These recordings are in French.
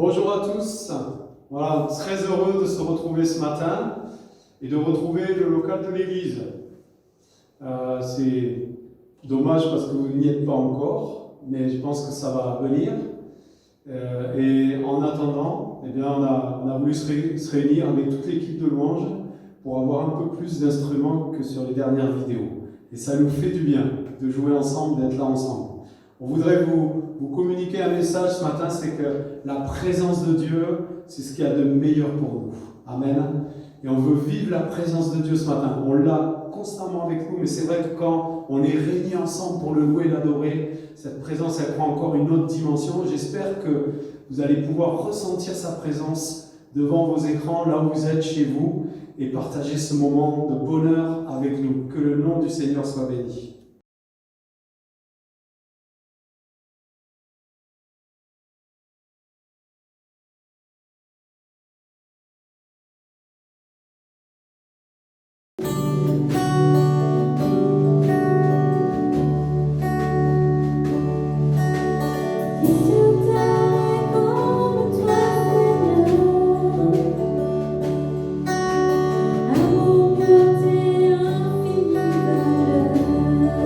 Bonjour à tous. Voilà, très heureux de se retrouver ce matin et de retrouver le local de l'église. C'est dommage parce que vous n'y êtes pas encore, mais je pense que ça va venir. Et en attendant, eh bien, on a voulu se réunir avec toute l'équipe de louange pour avoir un peu plus d'instruments que sur les dernières vidéos. Et ça nous fait du bien de jouer ensemble, d'être là ensemble. On voudrait vous communiquer un message ce matin, c'est que la présence de Dieu, c'est ce qu'il y a de meilleur pour nous. Amen. Et on veut vivre la présence de Dieu ce matin. On l'a constamment avec nous, mais c'est vrai que quand on est réunis ensemble pour le louer et l'adorer, cette présence, elle prend encore une autre dimension. J'espère que vous allez pouvoir ressentir sa présence devant vos écrans, là où vous êtes chez vous, et partager ce moment de bonheur avec nous. Que le nom du Seigneur soit béni. Amour, beauté, infinie valeur.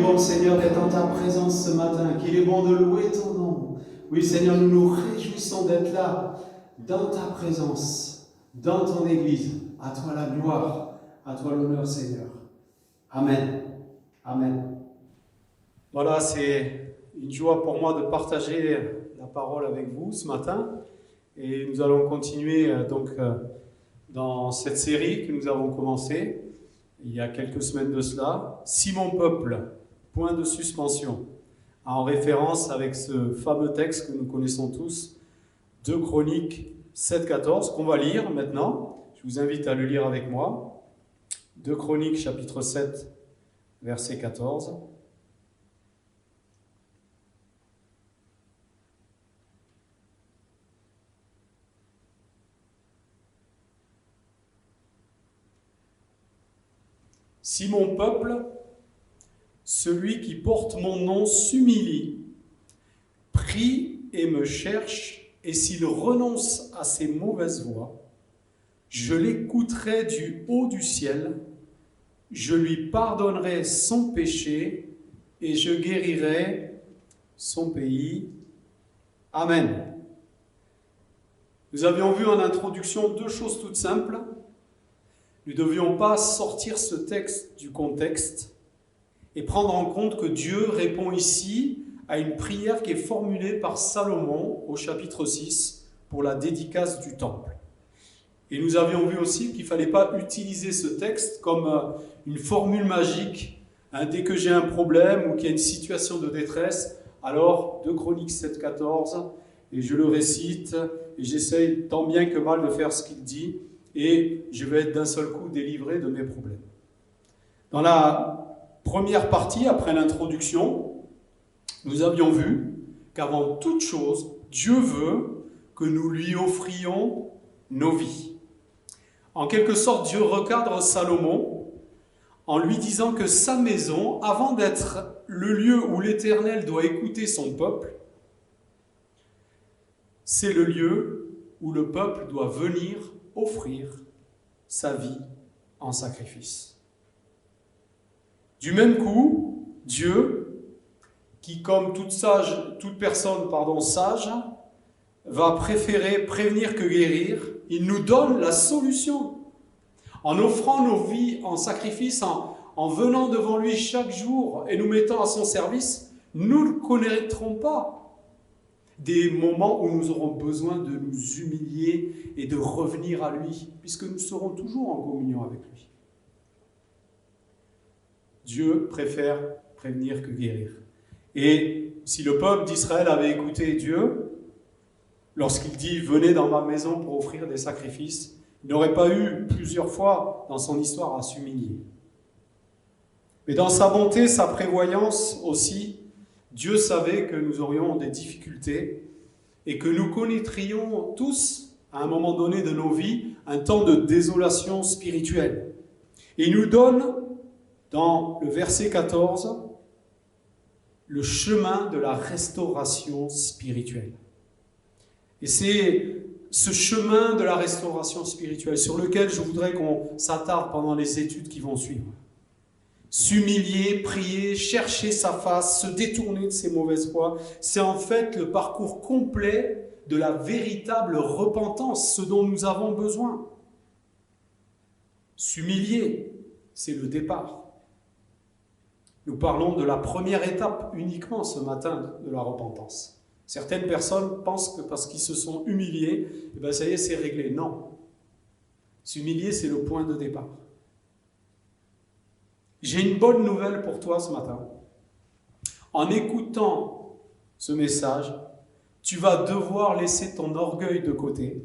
bon, Seigneur, d'être en ta présence ce matin, qu'il est bon de louer ton nom. Oui, Seigneur, nous nous réjouissons d'être là, dans ta présence, dans ton Église. À toi la gloire, à toi l'honneur, Seigneur. Amen. Amen. Voilà, c'est une joie pour moi de partager la parole avec vous ce matin. Et nous allons continuer dans cette série que nous avons commencée il y a quelques semaines de cela. Si mon peuple, point de suspension, en référence avec ce fameux texte que nous connaissons tous, 2 Chroniques 7-14, qu'on va lire maintenant. Je vous invite à le lire avec moi. 2 Chroniques chapitre 7, verset 14. Si mon peuple, celui qui porte mon nom, s'humilie, prie et me cherche, et s'il renonce à ses mauvaises voies, je l'écouterai du haut du ciel, je lui pardonnerai son péché, et je guérirai son pays. Amen. Nous avions vu en introduction 2 choses toutes simples. Nous ne devions pas sortir ce texte du contexte et prendre en compte que Dieu répond ici à une prière qui est formulée par Salomon au chapitre 6 pour la dédicace du temple. Et nous avions vu aussi qu'il ne fallait pas utiliser ce texte comme une formule magique. Dès que j'ai un problème ou qu'il y a une situation de détresse, alors 2 Chroniques 7-14, et je le récite, et j'essaye tant bien que mal de faire ce qu'il dit, et je vais être d'un seul coup délivré de mes problèmes. Dans la première partie, après l'introduction, nous avions vu qu'avant toute chose, Dieu veut que nous lui offrions nos vies. En quelque sorte, Dieu recadre Salomon en lui disant que sa maison, avant d'être le lieu où l'Éternel doit écouter son peuple, c'est le lieu où le peuple doit venir offrir sa vie en sacrifice. Du même coup, Dieu, qui comme toute personne sage, va préférer prévenir que guérir, il nous donne la solution. En offrant nos vies en sacrifice, en venant devant lui chaque jour et nous mettant à son service, nous ne connaîtrons pas des moments où nous aurons besoin de nous humilier et de revenir à lui, puisque nous serons toujours en communion avec lui. Dieu préfère prévenir que guérir. Et si le peuple d'Israël avait écouté Dieu, lorsqu'il dit « Venez dans ma maison pour offrir des sacrifices », il n'aurait pas eu plusieurs fois dans son histoire à s'humilier. Mais dans sa bonté, sa prévoyance aussi, Dieu savait que nous aurions des difficultés et que nous connaîtrions tous, à un moment donné de nos vies, un temps de désolation spirituelle. Et il nous donne, dans le verset 14, le chemin de la restauration spirituelle. Et c'est ce chemin de la restauration spirituelle sur lequel je voudrais qu'on s'attarde pendant les études qui vont suivre. S'humilier, prier, chercher sa face, se détourner de ses mauvaises voies, c'est en fait le parcours complet de la véritable repentance, ce dont nous avons besoin. S'humilier, c'est le départ. Nous parlons de la première étape uniquement ce matin de la repentance. Certaines personnes pensent que parce qu'ils se sont humiliés, ça y est, c'est réglé. Non. S'humilier, c'est le point de départ. J'ai une bonne nouvelle pour toi ce matin. En écoutant ce message, tu vas devoir laisser ton orgueil de côté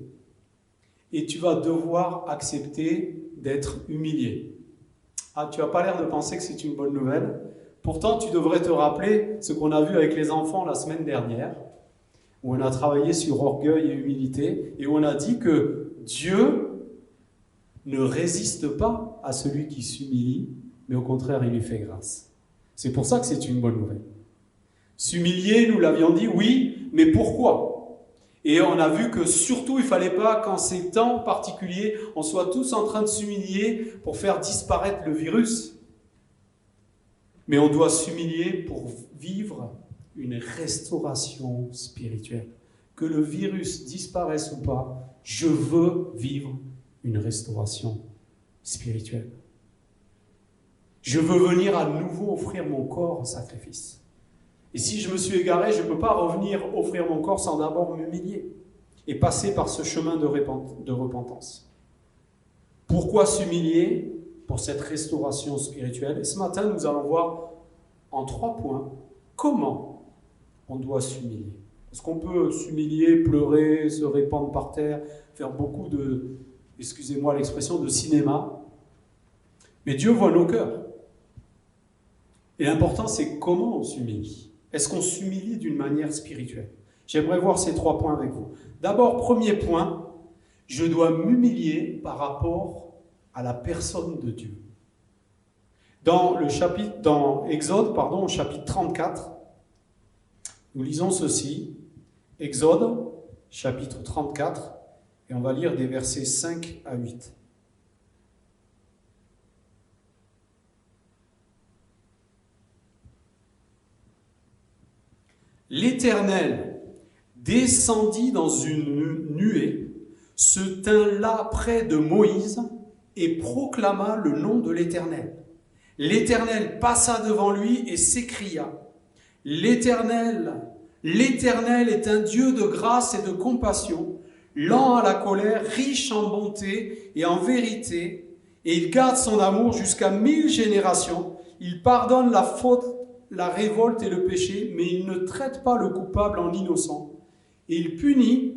et tu vas devoir accepter d'être humilié. Ah, tu n'as pas l'air de penser que c'est une bonne nouvelle. Pourtant, tu devrais te rappeler ce qu'on a vu avec les enfants la semaine dernière, où on a travaillé sur orgueil et humilité, et où on a dit que Dieu ne résiste pas à celui qui s'humilie, mais au contraire, il lui fait grâce. C'est pour ça que c'est une bonne nouvelle. S'humilier, nous l'avions dit, oui, mais pourquoi ? Et on a vu que surtout, il ne fallait pas qu'en ces temps particuliers, on soit tous en train de s'humilier pour faire disparaître le virus. Mais on doit s'humilier pour vivre une restauration spirituelle. Que le virus disparaisse ou pas, je veux vivre une restauration spirituelle. Je veux venir à nouveau offrir mon corps en sacrifice. Et si je me suis égaré, je ne peux pas revenir offrir mon corps sans d'abord m'humilier et passer par ce chemin de repentance. Pourquoi s'humilier pour cette restauration spirituelle? Et ce matin, nous allons voir en 3 points comment on doit s'humilier. Parce qu'on peut s'humilier, pleurer, se répandre par terre, faire beaucoup de, excusez-moi l'expression, de cinéma. Mais Dieu voit nos cœurs. Et l'important, c'est comment on s'humilie. Est-ce qu'on s'humilie d'une manière spirituelle? J'aimerais voir ces 3 points avec vous. D'abord, premier point, je dois m'humilier par rapport à la personne de Dieu. Dans Exode, au chapitre 34, nous lisons ceci. Exode, chapitre 34, et on va lire des versets 5 à 8. L'Éternel descendit dans une nuée, se tint là près de Moïse et proclama le nom de l'Éternel. L'Éternel passa devant lui et s'écria: L'Éternel est un Dieu de grâce et de compassion, lent à la colère, riche en bonté et en vérité, et il garde son amour jusqu'à 1000 générations. Il pardonne la faute, la révolte et le péché, mais il ne traite pas le coupable en innocent. Et il punit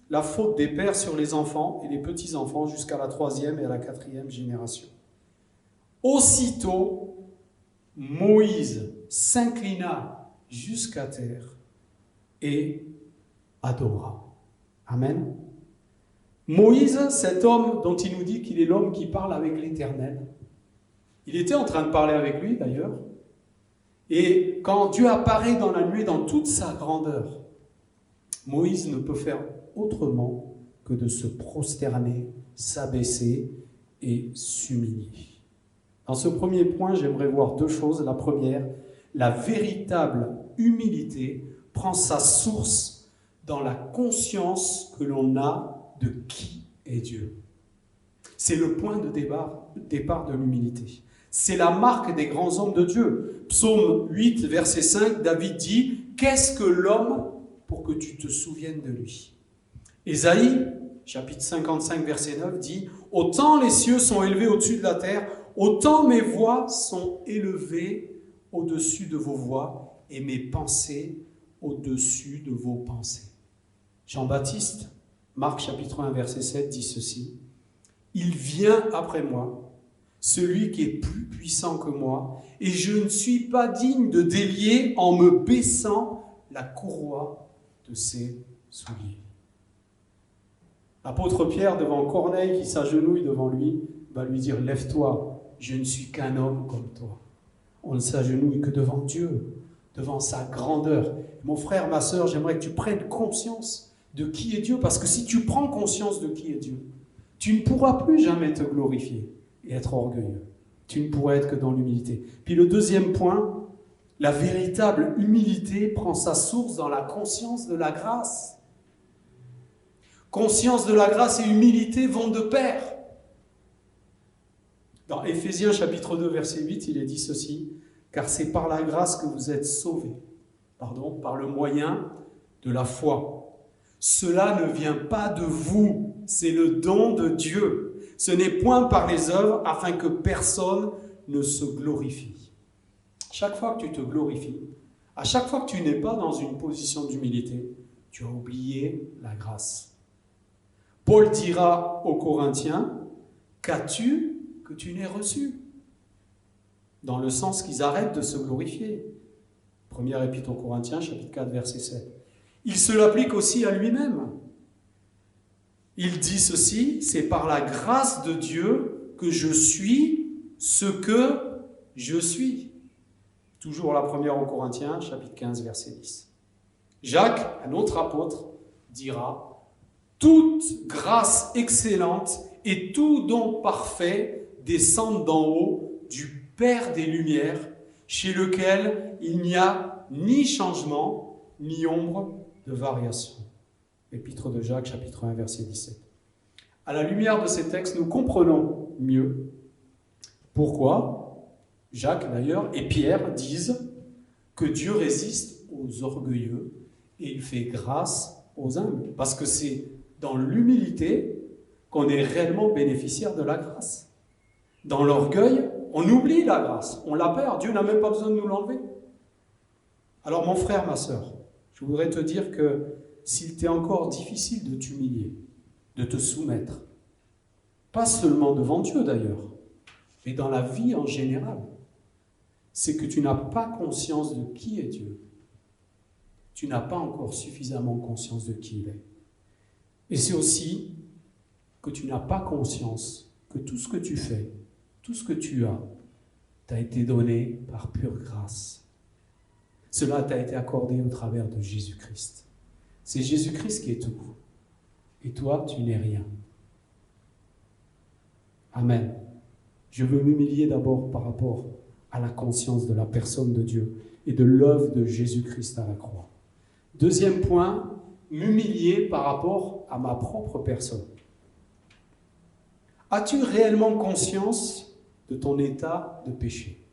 la faute des pères sur les enfants et les petits-enfants jusqu'à la 3e et à la 4e génération. Aussitôt, Moïse s'inclina jusqu'à terre et adora. Amen. Moïse, cet homme dont il nous dit qu'il est l'homme qui parle avec l'Éternel, il était en train de parler avec lui d'ailleurs, et quand Dieu apparaît dans la nuée dans toute sa grandeur, Moïse ne peut faire autrement que de se prosterner, s'abaisser et s'humilier. Dans ce premier point, j'aimerais voir 2 choses. La première, la véritable humilité prend sa source dans la conscience que l'on a de qui est Dieu. C'est le point de départ de l'humilité. C'est la marque des grands hommes de Dieu. Psaume 8, verset 5, David dit « Qu'est-ce que l'homme pour que tu te souviennes de lui ?» Ésaïe, chapitre 55, verset 9, dit « Autant les cieux sont élevés au-dessus de la terre, autant mes voix sont élevées au-dessus de vos voix et mes pensées au-dessus de vos pensées. » Jean-Baptiste, Marc chapitre 1, verset 7, dit ceci. « Il vient après moi, celui qui est plus puissant que moi, et je ne suis pas digne de délier en me baissant la courroie de ses souliers. » L'apôtre Pierre, devant Corneille qui s'agenouille devant lui, va lui dire « Lève-toi, je ne suis qu'un homme comme toi. » On ne s'agenouille que devant Dieu, devant sa grandeur. Mon frère, ma sœur, j'aimerais que tu prennes conscience de qui est Dieu, parce que si tu prends conscience de qui est Dieu, tu ne pourras plus jamais te glorifier et être orgueilleux. Tu ne pourras être que dans l'humilité. Puis le deuxième point, la véritable humilité prend sa source dans la conscience de la grâce. Conscience de la grâce et humilité vont de pair. Dans Éphésiens chapitre 2, verset 8, il est dit ceci, « Car c'est par la grâce que vous êtes sauvés, par le moyen de la foi. Cela ne vient pas de vous, c'est le don de Dieu. Ce n'est point par les œuvres, afin que personne ne se glorifie. » Chaque fois que tu te glorifies, à chaque fois que tu n'es pas dans une position d'humilité, tu as oublié la grâce. Paul dira aux Corinthiens, « Qu'as-tu que tu n'aies reçu ?» Dans le sens qu'ils arrêtent de se glorifier. Première épître aux Corinthiens, chapitre 4, verset 7. Il se l'applique aussi à lui-même. Il dit ceci, « C'est par la grâce de Dieu que je suis ce que je suis. » Toujours la première aux Corinthiens, chapitre 15, verset 10. Jacques, un autre apôtre, dira « Toute grâce excellente et tout don parfait descendent d'en haut du Père des Lumières, chez lequel il n'y a ni changement, ni ombre de variation. Épître de Jacques, chapitre 1, verset 17. À la lumière de ces textes, nous comprenons mieux pourquoi Jacques d'ailleurs et Pierre disent que Dieu résiste aux orgueilleux et il fait grâce aux humbles. Parce que c'est dans l'humilité qu'on est réellement bénéficiaire de la grâce. Dans l'orgueil, on oublie la grâce, on la perd, Dieu n'a même pas besoin de nous l'enlever. Alors mon frère, ma sœur, je voudrais te dire que s'il t'est encore difficile de t'humilier, de te soumettre, pas seulement devant Dieu d'ailleurs, mais dans la vie en général, c'est que tu n'as pas conscience de qui est Dieu. Tu n'as pas encore suffisamment conscience de qui il est. Et c'est aussi que tu n'as pas conscience que tout ce que tu fais, tout ce que tu as, t'a été donné par pure grâce. Cela t'a été accordé au travers de Jésus-Christ. C'est Jésus-Christ qui est tout. Et toi, tu n'es rien. Amen. Je veux m'humilier d'abord par rapport à la conscience de la personne de Dieu et de l'œuvre de Jésus-Christ à la croix. Deuxième point, m'humilier par rapport à ma propre personne. As-tu réellement conscience de ton état de péché?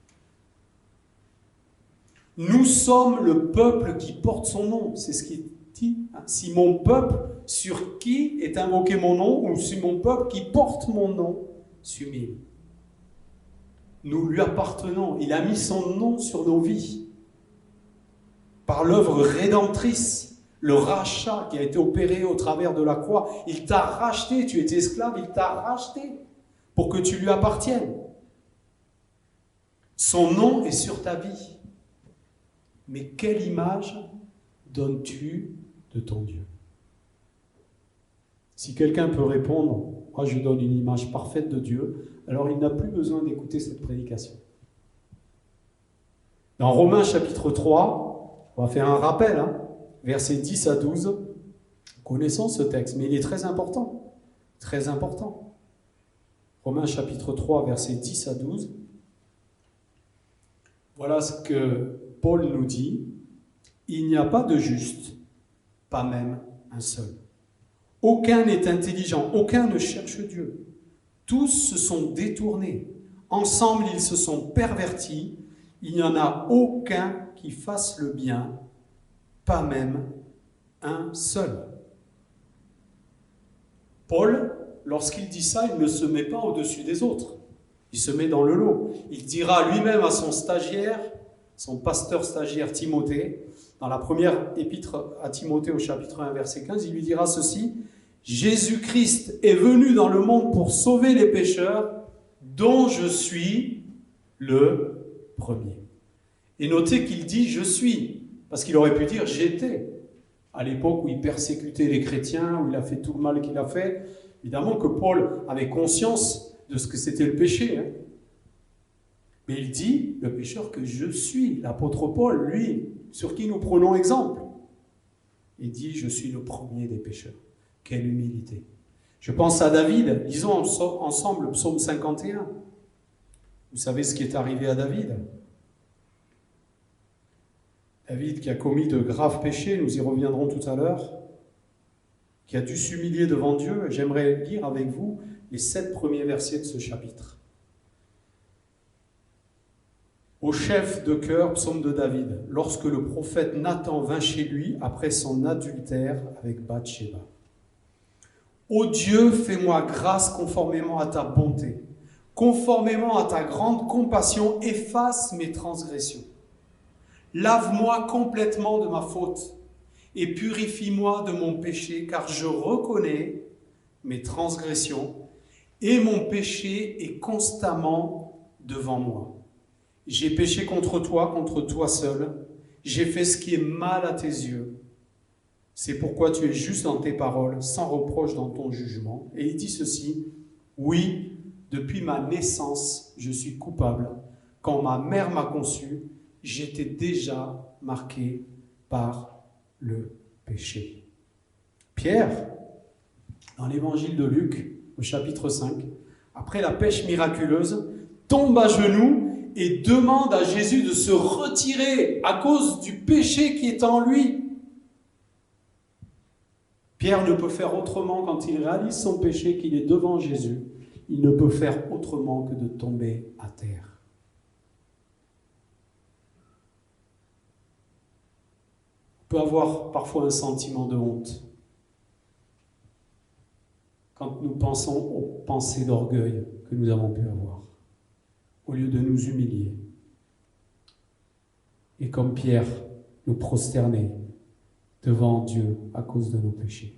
Nous sommes le peuple qui porte son nom. C'est ce qu'il dit. Si mon peuple, sur qui est invoqué mon nom, ou si mon peuple qui porte mon nom, s'humilie. Nous lui appartenons. Il a mis son nom sur nos vies. Par l'œuvre rédemptrice, le rachat qui a été opéré au travers de la croix. Il t'a racheté, tu étais esclave, il t'a racheté pour que tu lui appartiennes. Son nom est sur ta vie. Mais quelle image donnes-tu de ton Dieu? Si quelqu'un peut répondre, moi je donne une image parfaite de Dieu, alors il n'a plus besoin d'écouter cette prédication. Dans Romains chapitre 3, on va faire un rappel, versets 10 à 12, connaissons ce texte, mais il est très important, très important. Romains chapitre 3, versets 10 à 12, voilà ce que Paul nous dit, il n'y a pas de juste, pas même un seul. Aucun n'est intelligent, aucun ne cherche Dieu. Tous se sont détournés. Ensemble, ils se sont pervertis. Il n'y en a aucun qui fasse le bien, pas même un seul. Paul, lorsqu'il dit ça, il ne se met pas au-dessus des autres. Il se met dans le lot. Il dira lui-même à son stagiaire, son pasteur stagiaire Timothée, dans la première épître à Timothée au chapitre 1, verset 15, il lui dira ceci, « Jésus-Christ est venu dans le monde pour sauver les pécheurs, dont je suis le premier. » Et notez qu'il dit « je suis », parce qu'il aurait pu dire « j'étais ». À l'époque où il persécutait les chrétiens, où il a fait tout le mal qu'il a fait, évidemment que Paul avait conscience de ce que c'était le péché. Mais il dit, le pécheur que je suis, l'apôtre Paul, lui, sur qui nous prenons exemple. Il dit, je suis le premier des pécheurs. Quelle humilité. Je pense à David, lisons ensemble le psaume 51. Vous savez ce qui est arrivé à David? David qui a commis de graves péchés, nous y reviendrons tout à l'heure, qui a dû s'humilier devant Dieu. J'aimerais lire avec vous les 7 premiers versets de ce chapitre. Au chef de chœur, psaume de David, lorsque le prophète Nathan vint chez lui après son adultère avec Bathsheba. Ô Dieu, fais-moi grâce conformément à ta bonté, conformément à ta grande compassion, efface mes transgressions. Lave-moi complètement de ma faute et purifie-moi de mon péché, car je reconnais mes transgressions et mon péché est constamment devant moi. J'ai péché contre toi seul. J'ai fait ce qui est mal à tes yeux. C'est pourquoi tu es juste dans tes paroles, sans reproche dans ton jugement. Et il dit ceci, oui, depuis ma naissance, je suis coupable. Quand ma mère m'a conçu, j'étais déjà marqué par le péché. Pierre, dans l'évangile de Luc, au chapitre 5, après la pêche miraculeuse, tombe à genoux et demande à Jésus de se retirer à cause du péché qui est en lui. Pierre ne peut faire autrement quand il réalise son péché, qu'il est devant Jésus. Il ne peut faire autrement que de tomber à terre. On peut avoir parfois un sentiment de honte quand nous pensons aux pensées d'orgueil que nous avons pu avoir, au lieu de nous humilier. Et comme Pierre, nous prosterner devant Dieu à cause de nos péchés.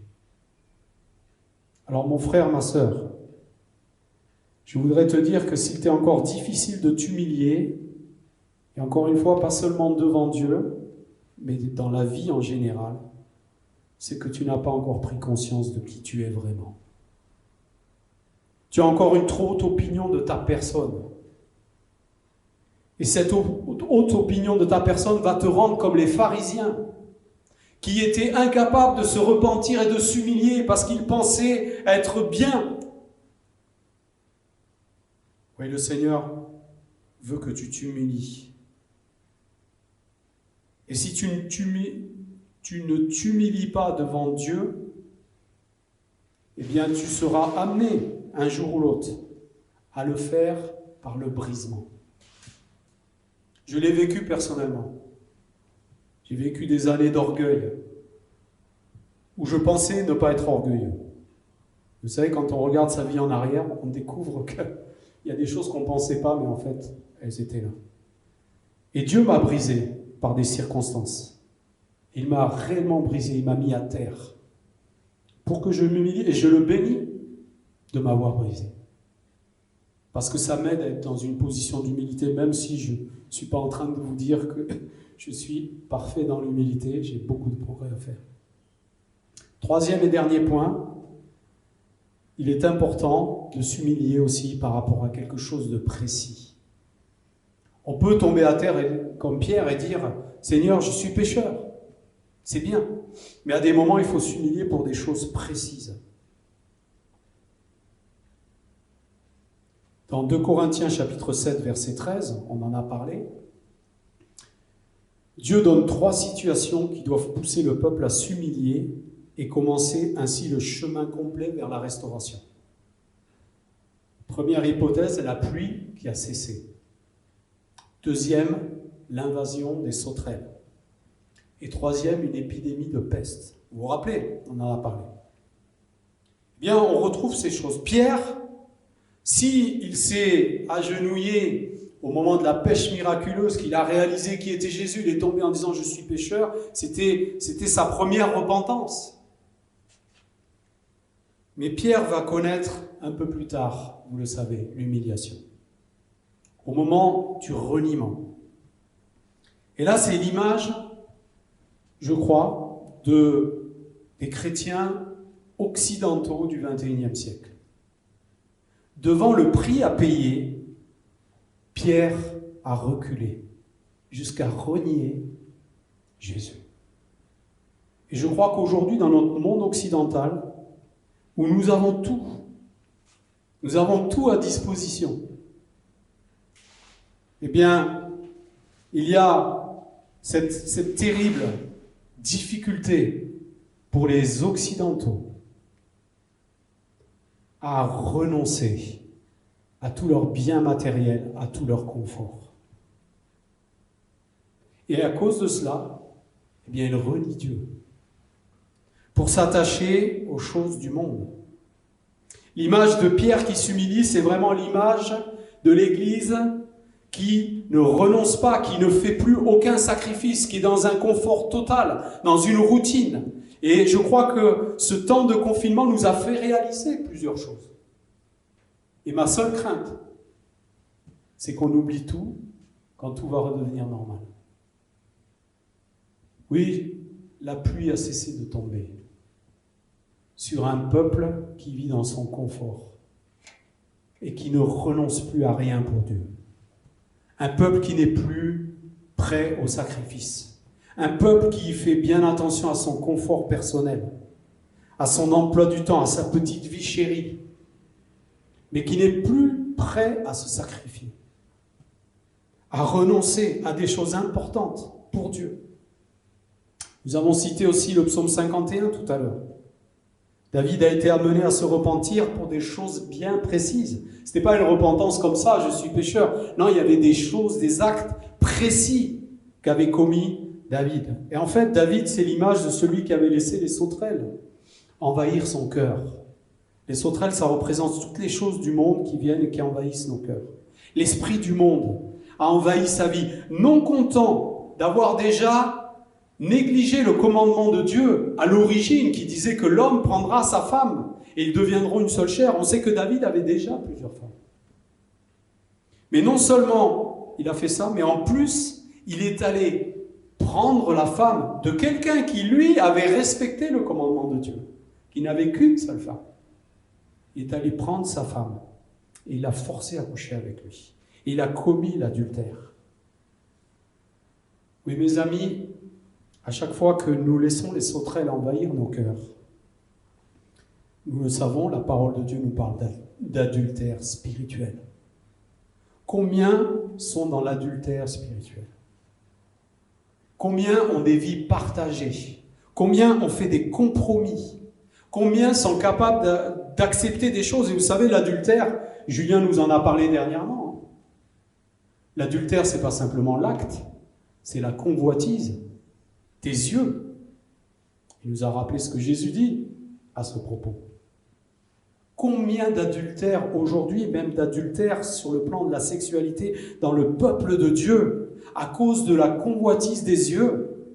Alors mon frère, ma sœur, je voudrais te dire que s'il t'est encore difficile de t'humilier, et encore une fois, pas seulement devant Dieu, mais dans la vie en général, c'est que tu n'as pas encore pris conscience de qui tu es vraiment. Tu as encore une trop haute opinion de ta personne. Et cette haute opinion de ta personne va te rendre comme les pharisiens, qui étaient incapables de se repentir et de s'humilier parce qu'ils pensaient être bien. Oui, le Seigneur veut que tu t'humilies. Et si tu ne t'humilies pas devant Dieu, eh bien tu seras amené un jour ou l'autre à le faire par le brisement. Je l'ai vécu personnellement. J'ai vécu des années d'orgueil où je pensais ne pas être orgueilleux. Vous savez, quand on regarde sa vie en arrière, on découvre qu'il y a des choses qu'on ne pensait pas, mais en fait, elles étaient là. Et Dieu m'a brisé par des circonstances. Il m'a réellement brisé, il m'a mis à terre pour que je m'humilie, et je le bénis de m'avoir brisé. Parce que ça m'aide à être dans une position d'humilité, même si je ne suis pas en train de vous dire que je suis parfait dans l'humilité, j'ai beaucoup de progrès à faire. Troisième et dernier point, il est important de s'humilier aussi par rapport à quelque chose de précis. On peut tomber à terre comme Pierre et dire « Seigneur, je suis pécheur ». C'est bien, mais à des moments, il faut s'humilier pour des choses précises. Dans 2 Corinthiens chapitre 7, verset 13, on en a parlé, Dieu donne 3 situations qui doivent pousser le peuple à s'humilier et commencer ainsi le chemin complet vers la restauration. Première hypothèse, la pluie qui a cessé. Deuxième, l'invasion des sauterelles. Et troisième, une épidémie de peste. Vous vous rappelez, on en a parlé. Eh bien, on retrouve ces choses. Pierre, s'il s'est agenouillé au moment de la pêche miraculeuse, qu'il a réalisé qui était Jésus, il est tombé en disant « je suis pécheur », c'était sa première repentance. Mais Pierre va connaître un peu plus tard, vous le savez, l'humiliation. Au moment du reniement. Et là, c'est l'image, je crois, des chrétiens occidentaux du XXIe siècle. Devant le prix à payer, Pierre a reculé jusqu'à renier Jésus. Et je crois qu'aujourd'hui, dans notre monde occidental, où nous avons tout à disposition, eh bien, il y a cette terrible difficulté pour les Occidentaux à renoncer à tous leurs biens matériels, à tout leur confort. Et à cause de cela, eh bien, ils renient Dieu pour s'attacher aux choses du monde. L'image de Pierre qui s'humilie, c'est vraiment l'image de l'Église qui ne renonce pas, qui ne fait plus aucun sacrifice, qui est dans un confort total, dans une routine. Et je crois que ce temps de confinement nous a fait réaliser plusieurs choses. Et ma seule crainte, c'est qu'on oublie tout quand tout va redevenir normal. Oui, la pluie a cessé de tomber sur un peuple qui vit dans son confort et qui ne renonce plus à rien pour Dieu. Un peuple qui n'est plus prêt au sacrifice. Un peuple qui fait bien attention à son confort personnel, à son emploi du temps, à sa petite vie chérie, mais qui n'est plus prêt à se sacrifier. à renoncer à des choses importantes pour Dieu. Nous avons cité aussi le psaume 51 tout à l'heure. David a été amené à se repentir pour des choses bien précises. Ce n'était pas une repentance comme ça, je suis pécheur. Non, il y avait des choses, des actes précis qu'avait commis David. Et en fait, David, c'est l'image de celui qui avait laissé les sauterelles envahir son cœur. Les sauterelles, ça représente toutes les choses du monde qui viennent et qui envahissent nos cœurs. L'esprit du monde a envahi sa vie, non content d'avoir déjà négligé le commandement de Dieu à l'origine qui disait que l'homme prendra sa femme et ils deviendront une seule chair. On sait que David avait déjà plusieurs femmes. Mais non seulement il a fait ça, mais en plus, il est allé prendre la femme de quelqu'un qui, lui, avait respecté le commandement de Dieu, qui n'avait qu'une seule femme. Il est allé prendre sa femme et il l'a forcé à coucher avec lui. Et il a commis l'adultère. Oui, mes amis, à chaque fois que nous laissons les sauterelles envahir nos cœurs, nous le savons, la parole de Dieu nous parle d'adultère spirituel. Combien sont dans l'adultère spirituel? Combien ont des vies partagées? Combien ont fait des compromis? Combien sont capables d'accepter des choses? Et vous savez, l'adultère, Julien nous en a parlé dernièrement. L'adultère, ce n'est pas simplement l'acte, c'est la convoitise des yeux. Il nous a rappelé ce que Jésus dit à ce propos. Combien d'adultères aujourd'hui, même d'adultères sur le plan de la sexualité dans le peuple de Dieu, à cause de la convoitise des yeux,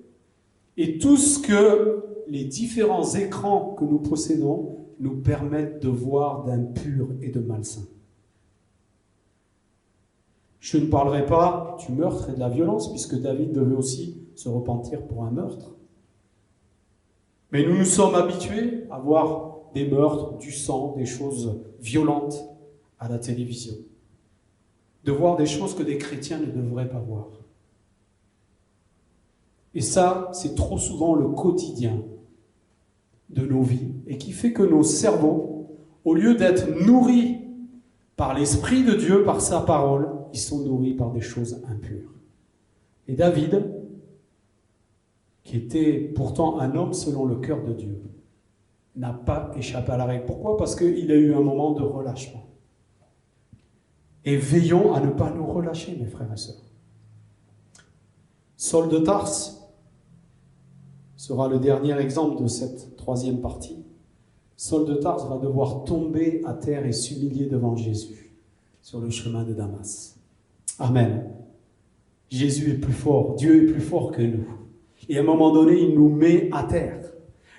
et tout ce que les différents écrans que nous possédons nous permettent de voir d'impur et de malsain. Je ne parlerai pas du meurtre et de la violence, puisque David devait aussi se repentir pour un meurtre. Mais nous nous sommes habitués à voir des meurtres, du sang, des choses violentes à la télévision. De voir des choses que des chrétiens ne devraient pas voir. Et ça, c'est trop souvent le quotidien de nos vies, et qui fait que nos cerveaux, au lieu d'être nourris par l'Esprit de Dieu, par sa parole, ils sont nourris par des choses impures. Et David, qui était pourtant un homme selon le cœur de Dieu, n'a pas échappé à la règle. Pourquoi? Parce qu'il a eu un moment de relâchement. Et veillons à ne pas nous relâcher, mes frères et sœurs. Saul de Tarse sera le dernier exemple de cette troisième partie. Saul de Tarse va devoir tomber à terre et s'humilier devant Jésus sur le chemin de Damas. Amen. Jésus est plus fort, Dieu est plus fort que nous. Et à un moment donné, il nous met à terre.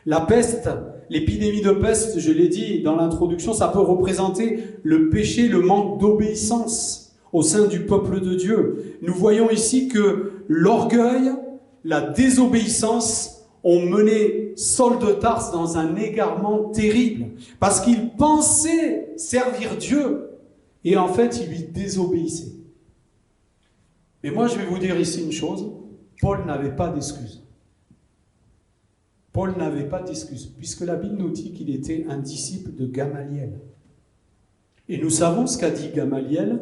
La peste, l'épidémie de peste, je l'ai dit dans l'introduction, ça peut représenter le péché, le manque d'obéissance au sein du peuple de Dieu. Nous voyons ici que l'orgueil, la désobéissance ont mené Saul de Tarse dans un égarement terrible. Parce qu'il pensait servir Dieu et en fait, il lui désobéissait. Mais moi, je vais vous dire ici une chose. Paul n'avait pas d'excuse. Paul n'avait pas d'excuse, puisque la Bible nous dit qu'il était un disciple de Gamaliel. Et nous savons ce qu'a dit Gamaliel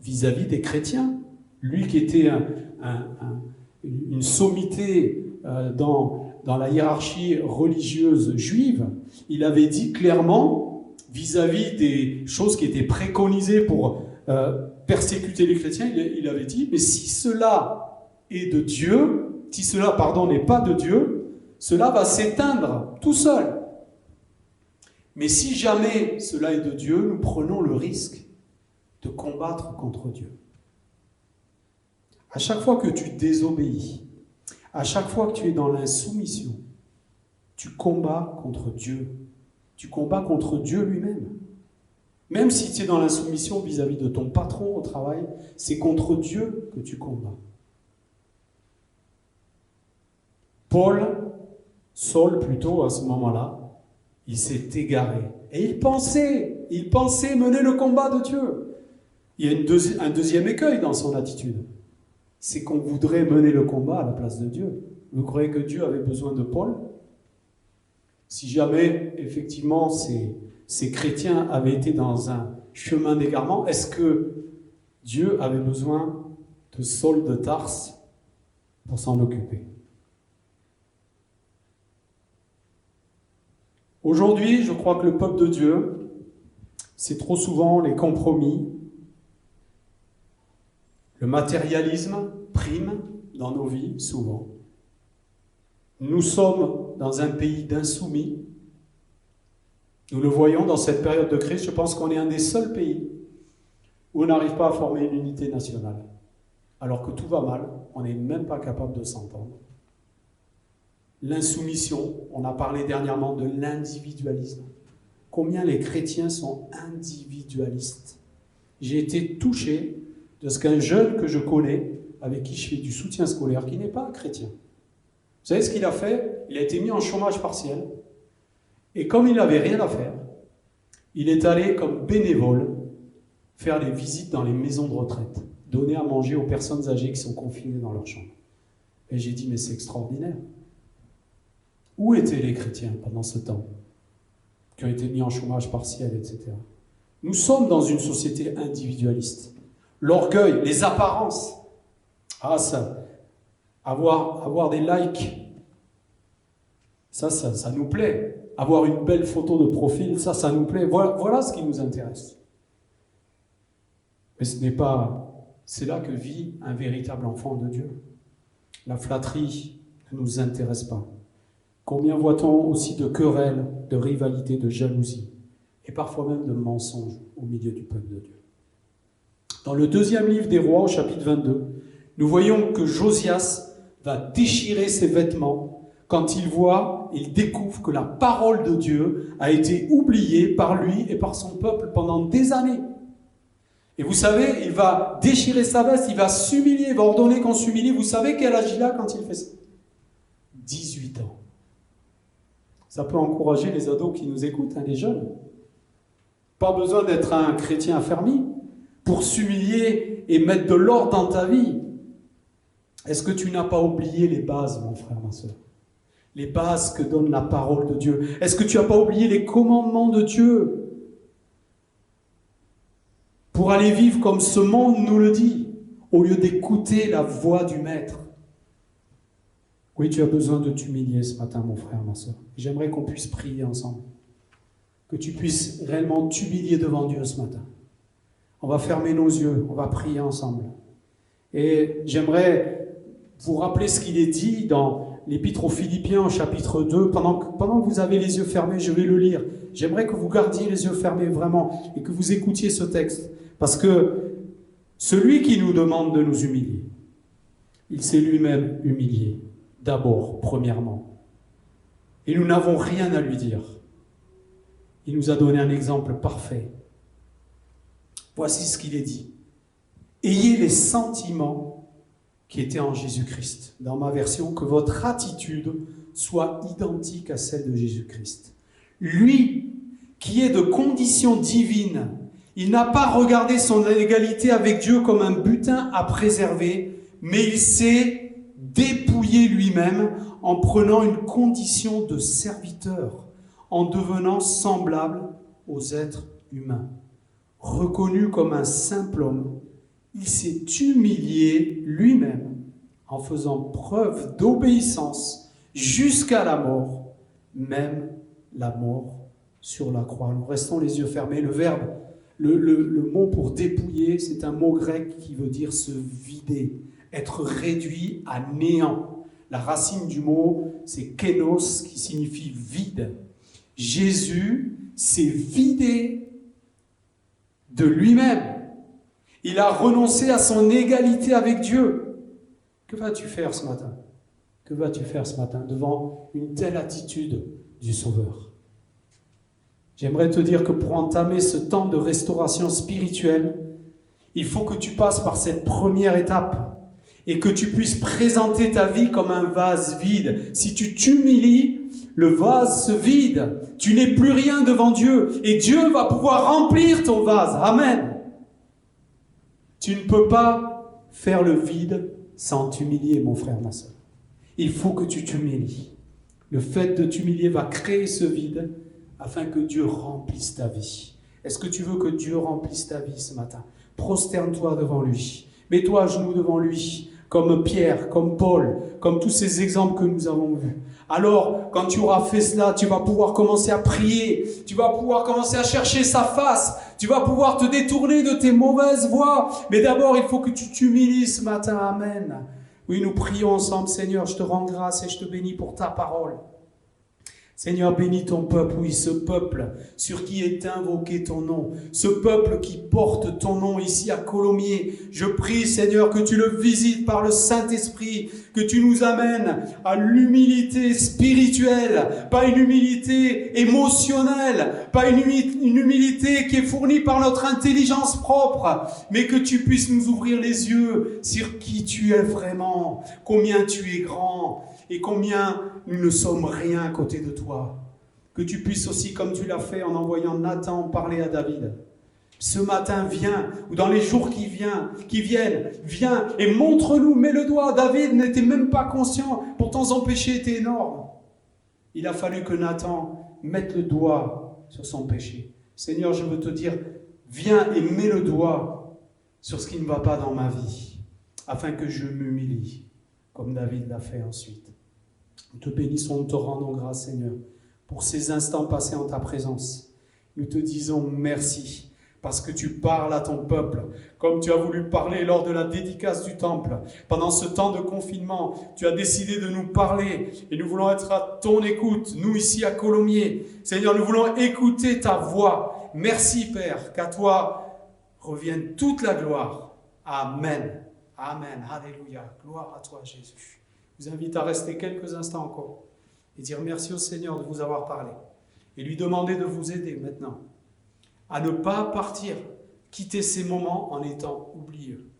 vis-à-vis des chrétiens. Lui qui était une sommité dans la hiérarchie religieuse juive, il avait dit clairement, vis-à-vis des choses qui étaient préconisées pour persécuter les chrétiens, il avait dit, mais si cela est de Dieu, si cela, n'est pas de Dieu, cela va s'éteindre tout seul. Mais si jamais cela est de Dieu, nous prenons le risque de combattre contre Dieu. À chaque fois que tu désobéis, à chaque fois que tu es dans l'insoumission, tu combats contre Dieu. Tu combats contre Dieu lui-même. Même si tu es dans l'insoumission vis-à-vis de ton patron au travail, c'est contre Dieu que tu combats. Saul plutôt, à ce moment-là, il s'est égaré. Et il pensait mener le combat de Dieu. Il y a un deuxième écueil dans son attitude. C'est qu'on voudrait mener le combat à la place de Dieu. Vous croyez que Dieu avait besoin de Paul? Si jamais, effectivement, ces chrétiens avaient été dans un chemin d'égarement, est-ce que Dieu avait besoin de de Saul de Tarse pour s'en occuper. Aujourd'hui, je crois que le peuple de Dieu, c'est trop souvent les compromis, le matérialisme prime dans nos vies, souvent. Nous sommes dans un pays d'insoumis. Nous le voyons dans cette période de crise. Je pense qu'on est un des seuls pays où on n'arrive pas à former une unité nationale. Alors que tout va mal, on n'est même pas capable de s'entendre. L'insoumission, on a parlé dernièrement de l'individualisme. Combien les chrétiens sont individualistes. J'ai été touché de ce qu'un jeune que je connais, avec qui je fais du soutien scolaire, qui n'est pas un chrétien. Vous savez ce qu'il a fait? Il a été mis en chômage partiel. Et comme il n'avait rien à faire, il est allé comme bénévole faire des visites dans les maisons de retraite, donner à manger aux personnes âgées qui sont confinées dans leur chambre. Et j'ai dit, mais c'est extraordinaire. Où étaient les chrétiens pendant ce temps, qui ont été mis en chômage partiel, etc. Nous sommes dans une société individualiste. L'orgueil, les apparences. Ah, ça, avoir des likes, ça nous plaît. Avoir une belle photo de profil, ça nous plaît. Voilà ce qui nous intéresse. Mais c'est là que vit un véritable enfant de Dieu. La flatterie ne nous intéresse pas. Combien voit-on aussi de querelles, de rivalités, de jalousie, et parfois même de mensonges au milieu du peuple de Dieu. Dans le 2e livre des Rois, au chapitre 22, nous voyons que Josias va déchirer ses vêtements quand il découvre que la parole de Dieu a été oubliée par lui et par son peuple pendant des années. Et vous savez, il va déchirer sa veste, il va s'humilier, il va ordonner qu'on s'humilie. Vous savez quel âge il a quand il fait ça? 18 ans. Ça peut encourager les ados qui nous écoutent, les jeunes. Pas besoin d'être un chrétien affermi pour s'humilier et mettre de l'ordre dans ta vie. Est-ce que tu n'as pas oublié les bases, mon frère, ma soeur? Les bases que donne la parole de Dieu. Est-ce que tu n'as pas oublié les commandements de Dieu pour aller vivre comme ce monde nous le dit, au lieu d'écouter la voix du Maître? Oui, tu as besoin de t'humilier ce matin, mon frère, ma soeur. J'aimerais qu'on puisse prier ensemble. Que tu puisses réellement t'humilier devant Dieu ce matin. On va fermer nos yeux, on va prier ensemble. Et j'aimerais vous rappeler ce qu'il est dit dans l'Épître aux Philippiens au chapitre 2. Pendant que vous avez les yeux fermés, je vais le lire. J'aimerais que vous gardiez les yeux fermés vraiment et que vous écoutiez ce texte. Parce que celui qui nous demande de nous humilier, il s'est lui-même humilié. D'abord, premièrement. Et nous n'avons rien à lui dire. Il nous a donné un exemple parfait. Voici ce qu'il est dit. Ayez les sentiments qui étaient en Jésus-Christ. Dans ma version, que votre attitude soit identique à celle de Jésus-Christ. Lui, qui est de condition divine, il n'a pas regardé son égalité avec Dieu comme un butin à préserver, mais il s'est dépouillé lui-même en prenant une condition de serviteur, en devenant semblable aux êtres humains. Reconnu comme un simple homme, il s'est humilié lui-même en faisant preuve d'obéissance jusqu'à la mort, même la mort sur la croix. Nous restons les yeux fermés. Le verbe, le mot pour dépouiller, c'est un mot grec qui veut dire se vider, être réduit à néant. La racine du mot, c'est kénos, qui signifie vide. Jésus s'est vidé de lui-même. Il a renoncé à son égalité avec Dieu. Que vas-tu faire ce matin? Que vas-tu faire ce matin devant une telle attitude du Sauveur? J'aimerais te dire que pour entamer ce temps de restauration spirituelle, il faut que tu passes par cette première étape et que tu puisses présenter ta vie comme un vase vide. Si tu t'humilies, le vase se vide. Tu n'es plus rien devant Dieu et Dieu va pouvoir remplir ton vase. Amen. Tu ne peux pas faire le vide sans t'humilier, mon frère, ma soeur. Il faut que tu t'humilies. Le fait de t'humilier va créer ce vide afin que Dieu remplisse ta vie. Est-ce que tu veux que Dieu remplisse ta vie ce matin? Prosterne-toi devant lui. Mets-toi à genoux devant lui, comme Pierre, comme Paul, comme tous ces exemples que nous avons vus. Alors, quand tu auras fait cela, tu vas pouvoir commencer à prier, tu vas pouvoir commencer à chercher sa face, tu vas pouvoir te détourner de tes mauvaises voies. Mais d'abord, il faut que tu t'humilies ce matin. Amen. Oui, nous prions ensemble. Seigneur, je te rends grâce et je te bénis pour ta parole. Seigneur, bénis ton peuple, oui, ce peuple sur qui est invoqué ton nom, ce peuple qui porte ton nom ici à Colomiers. Je prie, Seigneur, que tu le visites par le Saint-Esprit, que tu nous amènes à l'humilité spirituelle, pas une humilité émotionnelle, pas une humilité qui est fournie par notre intelligence propre, mais que tu puisses nous ouvrir les yeux sur qui tu es vraiment, combien tu es grand, et combien nous ne sommes rien à côté de toi. Que tu puisses aussi, comme tu l'as fait en envoyant Nathan parler à David. Ce matin, viens, ou dans les jours qui viennent, viens et montre-nous, mets le doigt. David n'était même pas conscient, pourtant son péché était énorme. Il a fallu que Nathan mette le doigt sur son péché. Seigneur, je veux te dire, viens et mets le doigt sur ce qui ne va pas dans ma vie, afin que je m'humilie, comme David l'a fait ensuite. Nous te bénissons, nous te rendons grâce, Seigneur, pour ces instants passés en ta présence. Nous te disons merci, parce que tu parles à ton peuple, comme tu as voulu parler lors de la dédicace du temple. Pendant ce temps de confinement, tu as décidé de nous parler, et nous voulons être à ton écoute, nous ici à Colomiers. Seigneur, nous voulons écouter ta voix. Merci, Père, qu'à toi revienne toute la gloire. Amen. Amen. Alléluia. Gloire à toi, Jésus. Je vous invite à rester quelques instants encore et dire merci au Seigneur de vous avoir parlé et lui demander de vous aider maintenant à ne pas partir, quitter ces moments en étant oublieux.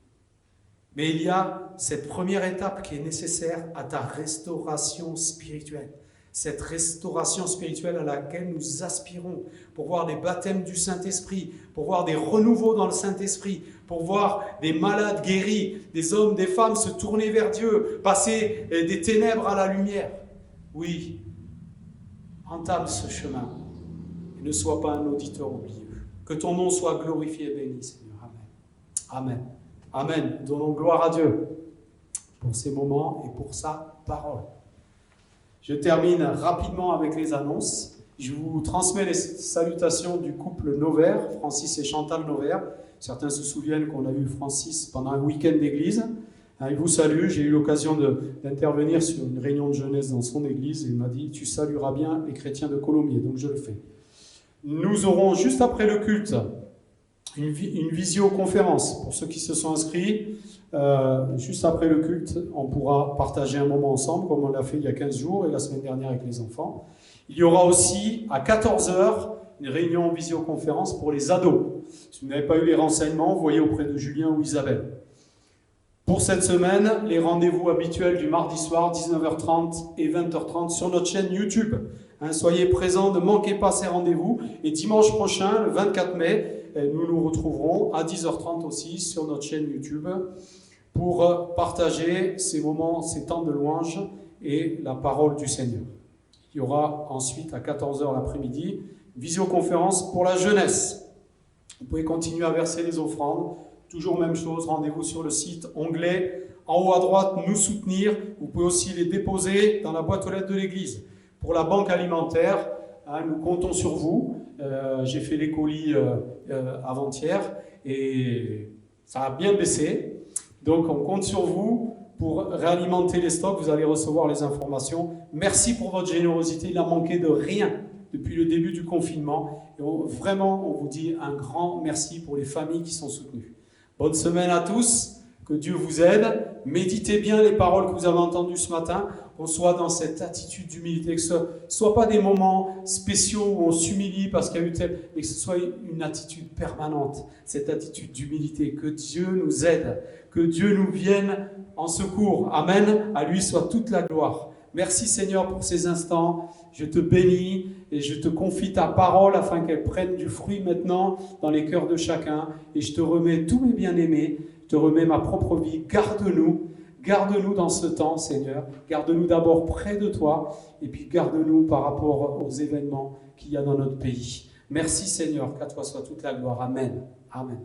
Mais il y a cette première étape qui est nécessaire à ta restauration spirituelle. Cette restauration spirituelle à laquelle nous aspirons pour voir des baptêmes du Saint-Esprit, pour voir des renouveaux dans le Saint-Esprit, pour voir des malades guéris, des hommes, des femmes se tourner vers Dieu, passer des ténèbres à la lumière. Oui, entame ce chemin et ne sois pas un auditeur oublieux. Que ton nom soit glorifié et béni, Seigneur. Amen. Amen. Amen. Donnons gloire à Dieu pour ces moments et pour sa parole. Je termine rapidement avec les annonces. Je vous transmets les salutations du couple Novaire, Francis et Chantal Novaire. Certains se souviennent qu'on a eu Francis pendant un week-end d'église. Il vous salue. J'ai eu l'occasion d'intervenir sur une réunion de jeunesse dans son église et il m'a dit « Tu salueras bien les chrétiens de Colomiers ». Donc je le fais. Nous aurons juste après le culte une visioconférence pour ceux qui se sont inscrits. Juste après le culte, on pourra partager un moment ensemble, comme on l'a fait il y a 15 jours et la semaine dernière avec les enfants. Il y aura aussi à 14h une réunion en visioconférence pour les ados. Si vous n'avez pas eu les renseignements, voyez auprès de Julien ou Isabelle. Pour cette semaine, les rendez-vous habituels du mardi soir, 19h30 et 20h30 sur notre chaîne YouTube. Soyez présents, ne manquez pas ces rendez-vous. Et dimanche prochain, le 24 mai, nous nous retrouverons à 10h30 aussi sur notre chaîne YouTube pour partager ces moments, ces temps de louange et la parole du Seigneur. Il y aura ensuite à 14h l'après-midi une visioconférence pour la jeunesse. Vous pouvez continuer à verser les offrandes. Toujours même chose, rendez-vous sur le site, onglet en haut à droite, nous soutenir. Vous pouvez aussi les déposer dans la boîte aux lettres de l'église. Pour la banque alimentaire, nous comptons sur vous. J'ai fait les colis avant-hier et ça a bien baissé. Donc on compte sur vous pour réalimenter les stocks. Vous allez recevoir les informations. Merci pour votre générosité. Il n'a manqué de rien depuis le début du confinement. Et vraiment, on vous dit un grand merci pour les familles qui sont soutenues. Bonne semaine à tous. Que Dieu vous aide. Méditez bien les paroles que vous avez entendues ce matin. Qu'on soit dans cette attitude d'humilité, que ce ne soit pas des moments spéciaux où on s'humilie parce qu'il y a eu tel, mais que ce soit une attitude permanente, cette attitude d'humilité. Que Dieu nous aide, que Dieu nous vienne en secours. Amen. À lui soit toute la gloire. Merci Seigneur pour ces instants. Je te bénis et je te confie ta parole afin qu'elle prenne du fruit maintenant dans les cœurs de chacun. Et je te remets tous mes bien-aimés, je te remets ma propre vie. Garde-nous dans ce temps, Seigneur. Garde-nous d'abord près de toi et puis garde-nous par rapport aux événements qu'il y a dans notre pays. Merci, Seigneur, qu'à toi soit toute la gloire. Amen. Amen.